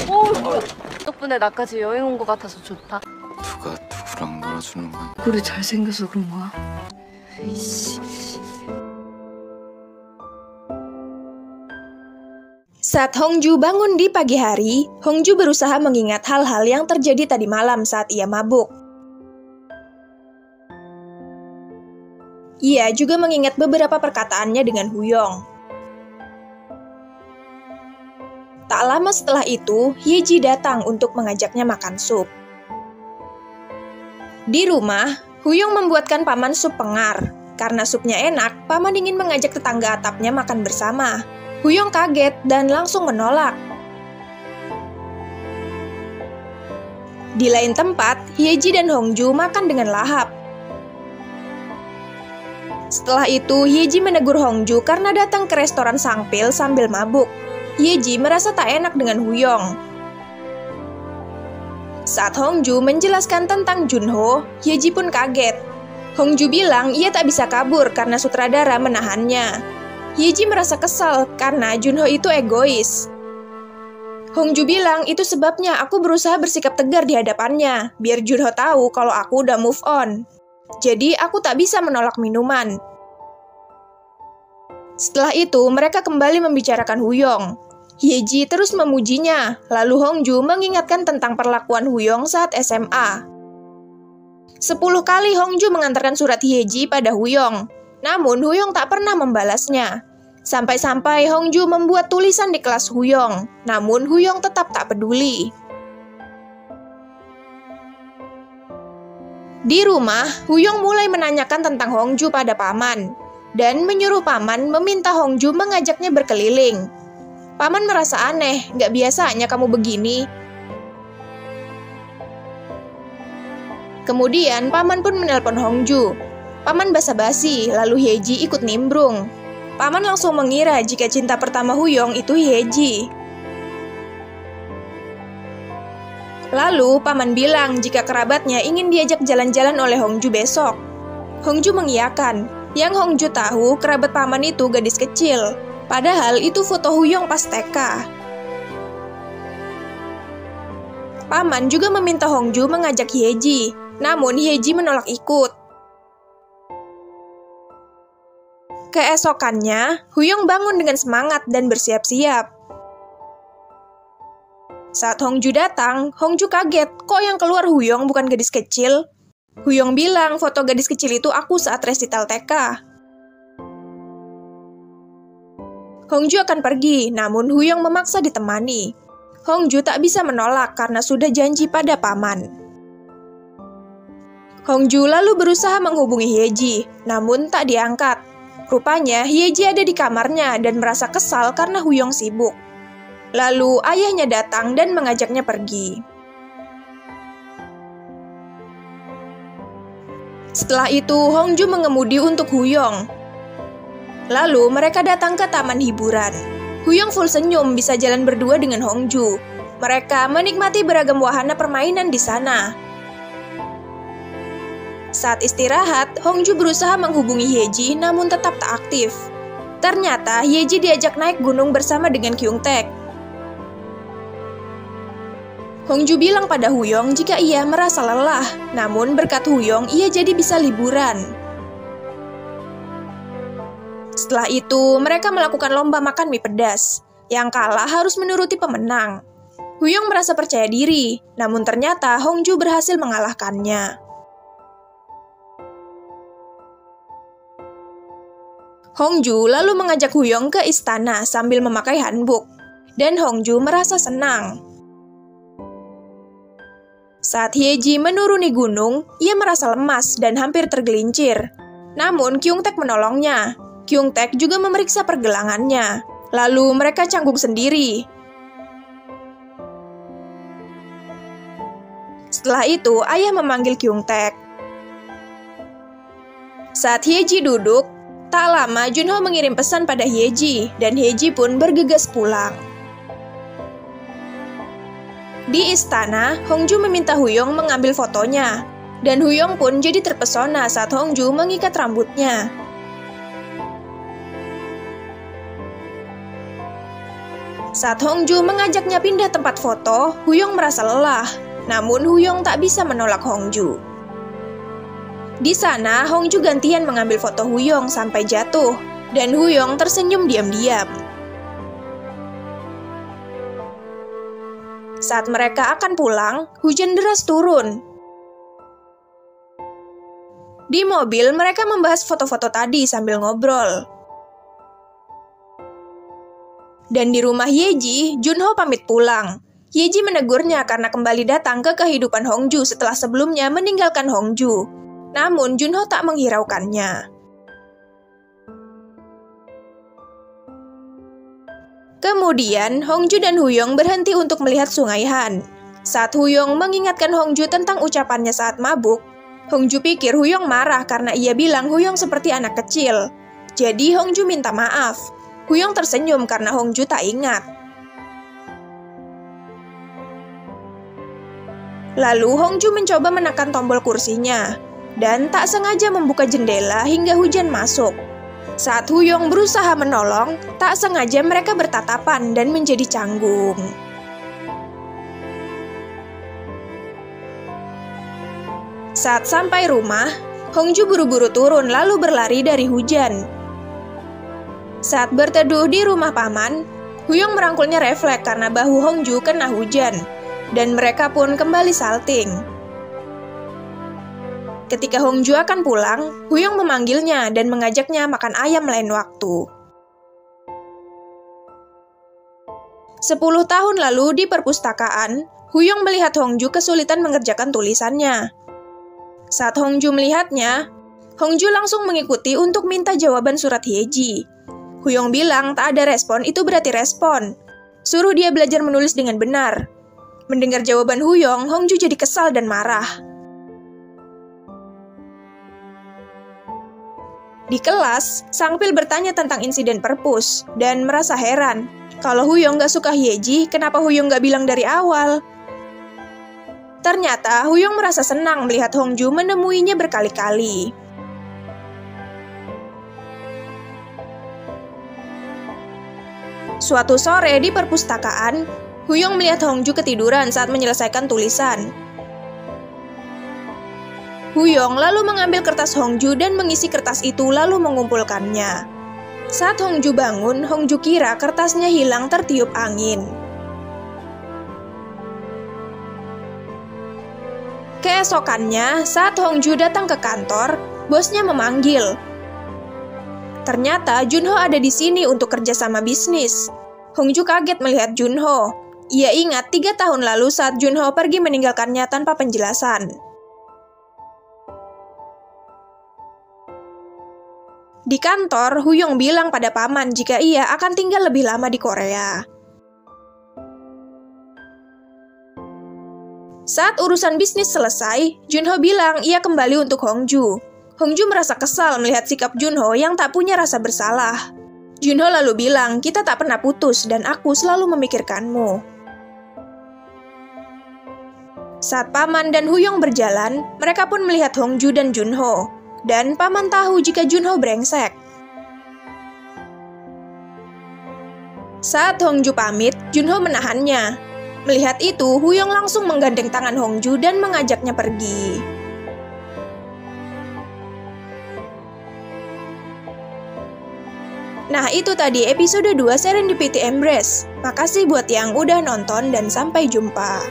오, 덕분에 나까지 여행 온 것 같아서 좋다. 누가 누구랑 놀아주는 건 우리 잘생겨서 그런 거야? 이씨. Saat Hongju bangun di pagi hari, Hongju berusaha mengingat hal-hal yang terjadi tadi malam saat ia mabuk. Ia juga mengingat beberapa perkataannya dengan Huyong. Tak lama setelah itu, Hyeji datang untuk mengajaknya makan sup. Di rumah, Huyong membuatkan paman sup pengar. Karena supnya enak, paman ingin mengajak tetangga atapnya makan bersama. Huyong kaget dan langsung menolak. Di lain tempat, Hyeji dan Hongju makan dengan lahap. Setelah itu, Hyeji menegur Hongju karena datang ke restoran Sangpil sambil mabuk. Hyeji merasa tak enak dengan Huyong. Saat Hongju menjelaskan tentang Junho, Hyeji pun kaget. Hongju bilang ia tak bisa kabur karena sutradara menahannya. Hyeji merasa kesal karena Junho itu egois. Hongju bilang itu sebabnya aku berusaha bersikap tegar di hadapannya, biar Junho tahu kalau aku udah move on. Jadi aku tak bisa menolak minuman. Setelah itu, mereka kembali membicarakan Huyong. Hyeji terus memujinya, lalu Hongju mengingatkan tentang perlakuan Huyong saat SMA. 10 kali Hongju mengantarkan surat Hyeji pada Huyong, namun Huyong tak pernah membalasnya. Sampai-sampai Hongju membuat tulisan di kelas Huyong, namun Huyong tetap tak peduli. Di rumah, Huyong mulai menanyakan tentang Hongju pada paman, dan menyuruh paman meminta Hongju mengajaknya berkeliling. Paman merasa aneh, gak biasanya kamu begini. Kemudian, paman pun menelpon Hongju. Paman basa-basi, lalu Hyeji ikut nimbrung. Paman langsung mengira jika cinta pertama Huyong itu Hyeji. Lalu, paman bilang jika kerabatnya ingin diajak jalan-jalan oleh Hongju besok. Hongju mengiyakan. Yang Hongju tahu, kerabat paman itu gadis kecil. Padahal itu foto Huyong pas TK. Paman juga meminta Hongju mengajak Hyeji, namun Hyeji menolak ikut. Keesokannya, Huyong bangun dengan semangat dan bersiap-siap. Saat Hongju datang, Hongju kaget, kok yang keluar Huyong bukan gadis kecil? Huyong bilang foto gadis kecil itu aku saat resital TK. Hongju akan pergi, namun Huyong memaksa ditemani. Hongju tak bisa menolak karena sudah janji pada paman. Hongju lalu berusaha menghubungi Hyeji, namun tak diangkat. Rupanya, Hyeji ada di kamarnya dan merasa kesal karena Huyong sibuk. Lalu, ayahnya datang dan mengajaknya pergi. Setelah itu, Hongju mengemudi untuk Huyong. Lalu, mereka datang ke taman hiburan. Huyong full senyum bisa jalan berdua dengan Hongju. Mereka menikmati beragam wahana permainan di sana. Saat istirahat, Hongju berusaha menghubungi Hyeji namun tetap tak aktif. Ternyata Hyeji diajak naik gunung bersama dengan Kyungtaek. Hongju bilang pada Huyong jika ia merasa lelah, namun berkat Huyong ia jadi bisa liburan. Setelah itu, mereka melakukan lomba makan mie pedas. Yang kalah harus menuruti pemenang. Huyong merasa percaya diri, namun ternyata Hongju berhasil mengalahkannya. Hongju lalu mengajak Huyong ke istana sambil memakai hanbok, dan Hongju merasa senang. Saat Hyeji menuruni gunung, ia merasa lemas dan hampir tergelincir. Namun Kyungtaek menolongnya. Kyungtaek juga memeriksa pergelangannya. Lalu mereka canggung sendiri. Setelah itu, ayah memanggil Kyungtaek. Saat Hyeji duduk, tak lama Junho mengirim pesan pada Hyeji, dan Hyeji pun bergegas pulang. Di istana, Hongju meminta Huyong mengambil fotonya, dan Huyong pun jadi terpesona saat Hongju mengikat rambutnya. Saat Hongju mengajaknya pindah tempat foto, Huyong merasa lelah. Namun Huyong tak bisa menolak Hongju. Di sana, Hongju gantian mengambil foto Huyong sampai jatuh, dan Huyong tersenyum diam-diam. Saat mereka akan pulang, hujan deras turun. Di mobil, mereka membahas foto-foto tadi sambil ngobrol. Dan di rumah Yeji, Junho pamit pulang. Yeji menegurnya karena kembali datang ke kehidupan Hongju setelah sebelumnya meninggalkan Hongju. Namun, Junho tak menghiraukannya. Kemudian, Hongju dan Huyong berhenti untuk melihat Sungai Han. Saat Huyong mengingatkan Hongju tentang ucapannya saat mabuk, Hongju pikir Huyong marah karena ia bilang Huyong seperti anak kecil. Jadi Hongju minta maaf. Huyong tersenyum karena Hongju tak ingat. Lalu Hongju mencoba menekan tombol kursinya, dan tak sengaja membuka jendela hingga hujan masuk. Saat Huyong berusaha menolong, tak sengaja mereka bertatapan dan menjadi canggung. Saat sampai rumah, Hongju buru-buru turun lalu berlari dari hujan. Saat berteduh di rumah paman, Huyong merangkulnya refleks karena bahu Hongju kena hujan, dan mereka pun kembali salting. Ketika Hongju akan pulang, Huyong memanggilnya dan mengajaknya makan ayam lain waktu. 10 tahun lalu di perpustakaan, Huyong melihat Hongju kesulitan mengerjakan tulisannya. Saat Hongju melihatnya, Hongju langsung mengikuti untuk minta jawaban surat Yeji. Huyong bilang tak ada respon itu berarti respon. Suruh dia belajar menulis dengan benar. Mendengar jawaban Huyong, Hongju jadi kesal dan marah. Di kelas, Sangpil bertanya tentang insiden perpus dan merasa heran. Kalau Huyong gak suka Yeji, kenapa Huyong gak bilang dari awal? Ternyata Huyong merasa senang melihat Hongju menemuinya berkali-kali. Suatu sore di perpustakaan, Huyong melihat Hongju ketiduran saat menyelesaikan tulisan. Huyong lalu mengambil kertas Hongju dan mengisi kertas itu lalu mengumpulkannya. Saat Hongju bangun, Hongju kira kertasnya hilang tertiup angin. Keesokannya, saat Hongju datang ke kantor, bosnya memanggil. Ternyata Junho ada di sini untuk kerjasama bisnis. Hongju kaget melihat Junho. Ia ingat 3 tahun lalu saat Junho pergi meninggalkannya tanpa penjelasan. Di kantor, Huyong bilang pada paman jika ia akan tinggal lebih lama di Korea. Saat urusan bisnis selesai, Junho bilang ia kembali untuk Hongju. Hongju merasa kesal melihat sikap Junho yang tak punya rasa bersalah. Junho lalu bilang, kita tak pernah putus dan aku selalu memikirkanmu. Saat paman dan Huyong berjalan, mereka pun melihat Hongju dan Junho. Dan paman tahu jika Junho brengsek. Saat Hongju pamit, Junho menahannya. Melihat itu, Huyong langsung menggandeng tangan Hongju dan mengajaknya pergi. Nah, itu tadi episode 2 Serendipity Embrace. Makasih buat yang udah nonton dan sampai jumpa.